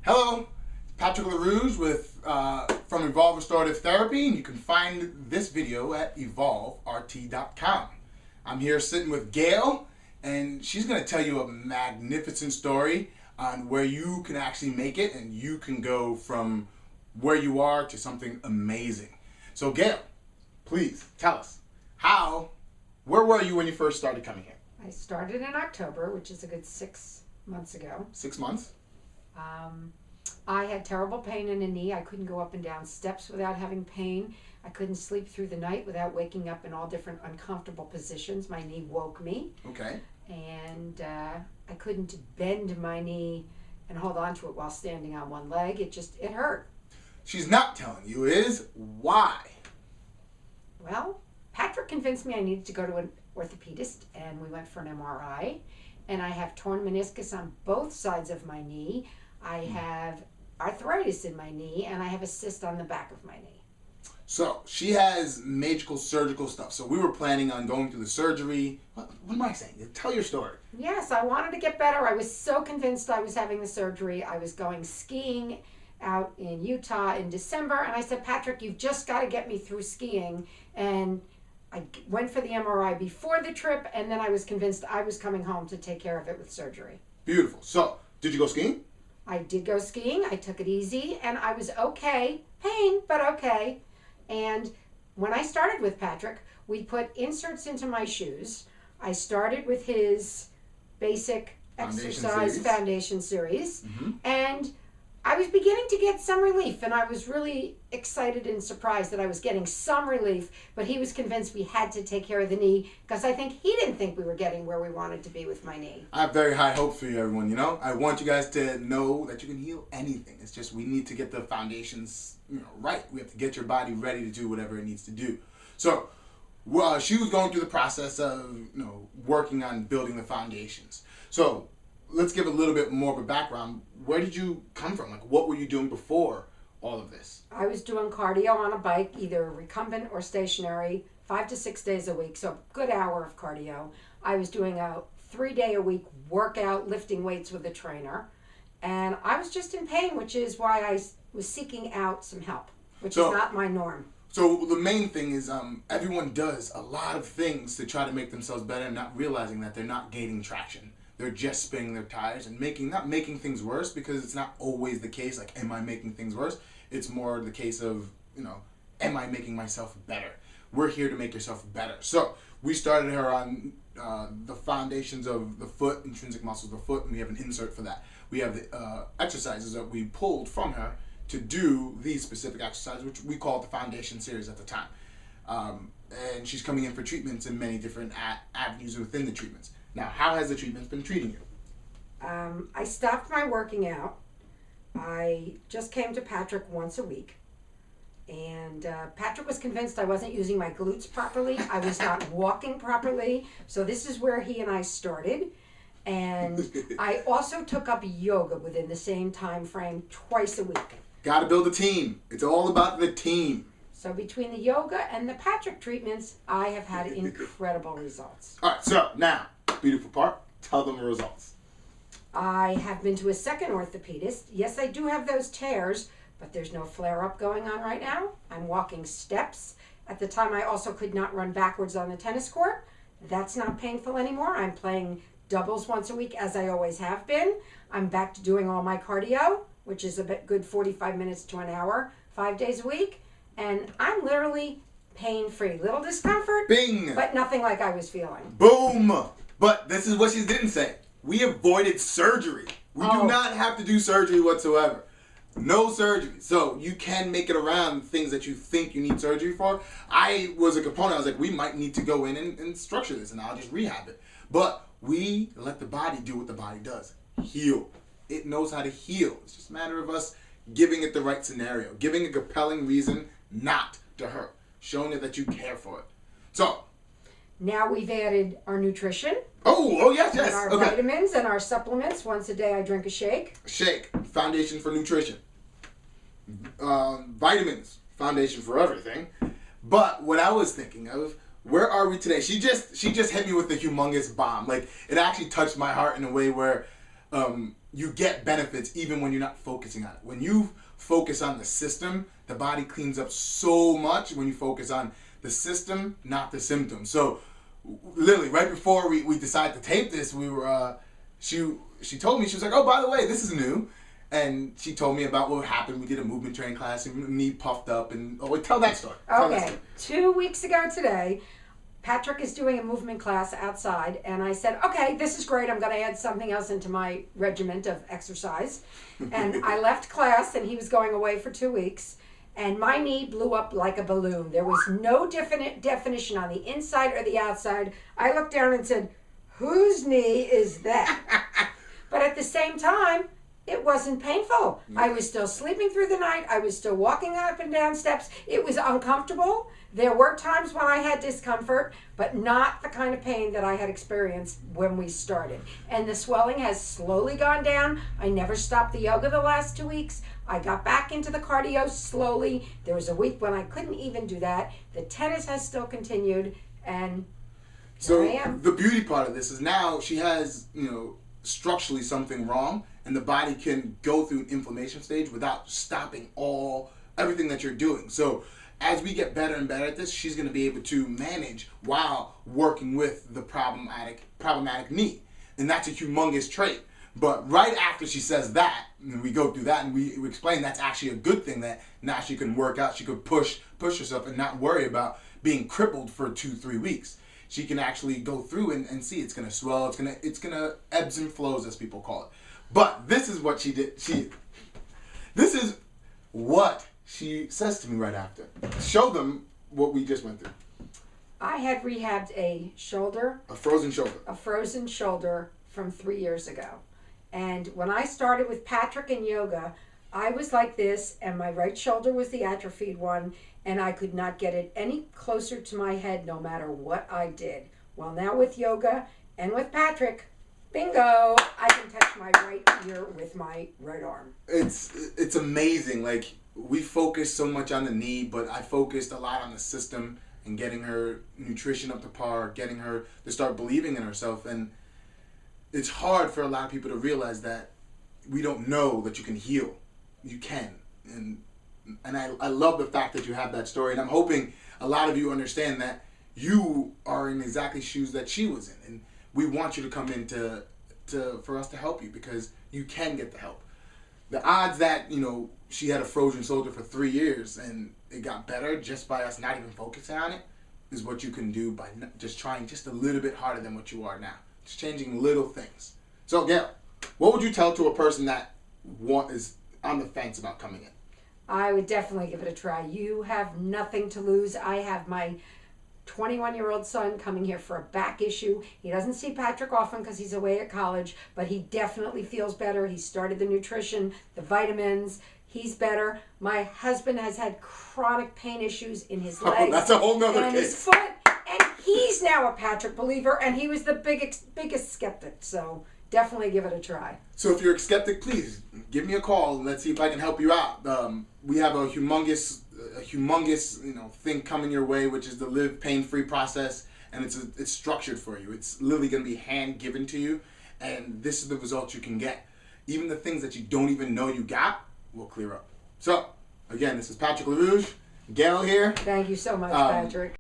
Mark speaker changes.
Speaker 1: Hello, Patrick Lerouge with from Evolve Restorative Therapy, and you can find this video at evolvert.com. I'm here sitting with Gail, and she's going to tell you a magnificent story on where you can actually make it, and you can go from where you are to something amazing. So Gail, please tell us, where were you when you first started coming here?
Speaker 2: I started in October, which is a good 6 months ago.
Speaker 1: 6 months?
Speaker 2: I had terrible pain in a knee. I couldn't go up and down steps without having pain. I couldn't sleep through the night without waking up in all different uncomfortable positions. My knee woke me.
Speaker 1: Okay.
Speaker 2: And I couldn't bend my knee and hold on to it while standing on one leg. It hurt.
Speaker 1: She's not telling you is why.
Speaker 2: Well, Patrick convinced me I needed to go to an orthopedist, and we went for an MRI. And I have torn meniscus on both sides of my knee. I have arthritis in my knee, and I have a cyst on the back of my knee.
Speaker 1: So she has magical surgical stuff. So we were planning on going through the surgery. What am I saying? Tell your story.
Speaker 2: Yes, I wanted to get better. I was so convinced I was having the surgery. I was going skiing out in Utah in December, and I said, Patrick, you've just got to get me through skiing. And I went for the MRI before the trip, and then I was convinced I was coming home to take care of it with surgery.
Speaker 1: Beautiful. So, did you go skiing?
Speaker 2: I did go skiing. I took it easy, and I was okay. Pain, but okay. And when I started with Patrick, we put inserts into my shoes. I started with his basic exercise foundation series, and I was beginning to get some relief, and I was really excited and surprised that I was getting some relief, but he was convinced we had to take care of the knee because I think he didn't think we were getting where we wanted to be with my knee.
Speaker 1: I have very high hopes for you, everyone. I want you guys to know that you can heal anything. It's just we need to get the foundations right. We have to get your body ready to do whatever it needs to do. So she was going through the process of working on building the foundations. So let's give a little bit more of a background. Where did you come from? What were you doing before all of this?
Speaker 2: I was doing cardio on a bike, either recumbent or stationary, 5 to 6 days a week, so a good hour of cardio. I was doing a 3-day-a-week workout, lifting weights with a trainer, and I was just in pain, which is why I was seeking out some help, which is not my norm.
Speaker 1: So the main thing is everyone does a lot of things to try to make themselves better and not realizing that they're not gaining traction. They're just spinning their tires and not making things worse, because it's not always the case. Am I making things worse? It's more the case of, am I making myself better? We're here to make yourself better. So we started her on the foundations of the foot, intrinsic muscles of the foot, and we have an insert for that. We have the exercises that we pulled from her to do these specific exercises, which we called the foundation series at the time. And she's coming in for treatments in many different avenues within the treatments. Now, how has the treatment been treating you?
Speaker 2: I stopped my working out. I just came to Patrick once a week. And Patrick was convinced I wasn't using my glutes properly. I was not walking properly. So this is where he and I started. And I also took up yoga within the same time frame, twice a week.
Speaker 1: Got to build a team. It's all about the team.
Speaker 2: So between the yoga and the Patrick treatments, I have had incredible results.
Speaker 1: All right, so now, beautiful part, tell them the results.
Speaker 2: I have been to a second orthopedist. Yes, I do have those tears, but there's no flare-up going on right now. I'm walking steps. At the time, I also could not run backwards on the tennis court. That's not painful anymore. I'm playing doubles once a week, as I always have been. I'm back to doing all my cardio, which is a good 45 minutes to an hour, 5 days a week. And I'm literally pain-free. Little discomfort,
Speaker 1: Bing!
Speaker 2: But nothing like I was feeling.
Speaker 1: Boom! But this is what she didn't say. We avoided surgery. We do not have to do surgery whatsoever. No surgery. So you can make it around things that you think you need surgery for. I was a component. I was like, we might need to go in and structure this, and I'll just rehab it. But we let the body do what the body does. Heal. It knows how to heal. It's just a matter of us giving it the right scenario, giving a compelling reason not to hurt, showing it that you care for it. So
Speaker 2: now we've added our nutrition.
Speaker 1: Oh yes.
Speaker 2: And our vitamins and our supplements. Once a day I drink a shake.
Speaker 1: Shake, foundation for nutrition. Vitamins, foundation for everything. But what I was thinking of, where are we today? She just hit me with the humongous bomb. It actually touched my heart in a way where you get benefits even when you're not focusing on it. When you focus on the system, the body cleans up so much when you focus on the system, not the symptoms. So literally right before we decided to tape this, we were she told me, she was like, oh, by the way, this is new. And she told me about what happened. We did a movement training class and me puffed up and tell that story.
Speaker 2: Okay. 2 weeks ago today, Patrick is doing a movement class outside, and I said, okay, this is great. I'm going to add something else into my regiment of exercise. And I left class, and he was going away for 2 weeks, and my knee blew up like a balloon. There was no definite definition on the inside or the outside. I looked down and said, whose knee is that? But at the same time, it wasn't painful. I was still sleeping through the night. I was still walking up and down steps. It was uncomfortable. There were times when I had discomfort, but not the kind of pain that I had experienced when we started. And the swelling has slowly gone down. I never stopped the yoga the last 2 weeks. I got back into the cardio slowly. There was a week when I couldn't even do that. The tennis has still continued, and
Speaker 1: so
Speaker 2: here I am.
Speaker 1: The beauty part of this is now she has, structurally something wrong, and the body can go through an inflammation stage without stopping everything that you're doing. So as we get better and better at this, she's going to be able to manage while working with the problematic knee. And that's a humongous trait. But right after she says that, and we go through that and we explain that's actually a good thing, that now she can work out, she could push herself and not worry about being crippled for 2-3 weeks. She can actually go through and see it's going to swell, it's gonna ebbs and flows, as people call it. But this is what she did. This is what she says to me right after. Show them what we just went through.
Speaker 2: I had rehabbed a shoulder.
Speaker 1: A frozen shoulder.
Speaker 2: A frozen shoulder from 3 years ago. And when I started with Patrick and yoga, I was like this, and my right shoulder was the atrophied one, and I could not get it any closer to my head no matter what I did. Well, now with yoga and with Patrick, bingo, I can touch my right ear with my right arm.
Speaker 1: It's amazing. Like, we focus so much on the knee, but I focused a lot on the system and getting her nutrition up to par, getting her to start believing in herself. And it's hard for a lot of people to realize that we don't know that you can heal. You can. And I love the fact that you have that story, and I'm hoping a lot of you understand that you are in exactly shoes that she was in, and we want you to come in for us to help you, because you can get the help. The odds that she had a frozen shoulder for 3 years and it got better just by us not even focusing on it is what you can do by just trying just a little bit harder than what you are now. Just changing little things. So Gail, what would you tell to a person that is on the fence about coming in?
Speaker 2: I would definitely give it a try. You have nothing to lose. I have my 21-year-old son coming here for a back issue. He doesn't see Patrick often because he's away at college, but he definitely feels better. He started the nutrition, the vitamins. He's better. My husband has had chronic pain issues in his legs.
Speaker 1: Oh, that's a whole nother
Speaker 2: and
Speaker 1: case.
Speaker 2: His foot, and he's now a Patrick believer, and he was the biggest skeptic. So definitely give it a try.
Speaker 1: So if you're a skeptic, please give me a call and let's see if I can help you out. We have a humongous thing coming your way, which is the Live Pain-Free process, and it's structured for you. It's literally going to be hand given to you, and this is the results you can get. Even the things that you don't even know you got will clear up. So again, this is Patrick Lerouge, Gail here.
Speaker 2: Thank you so much, Patrick.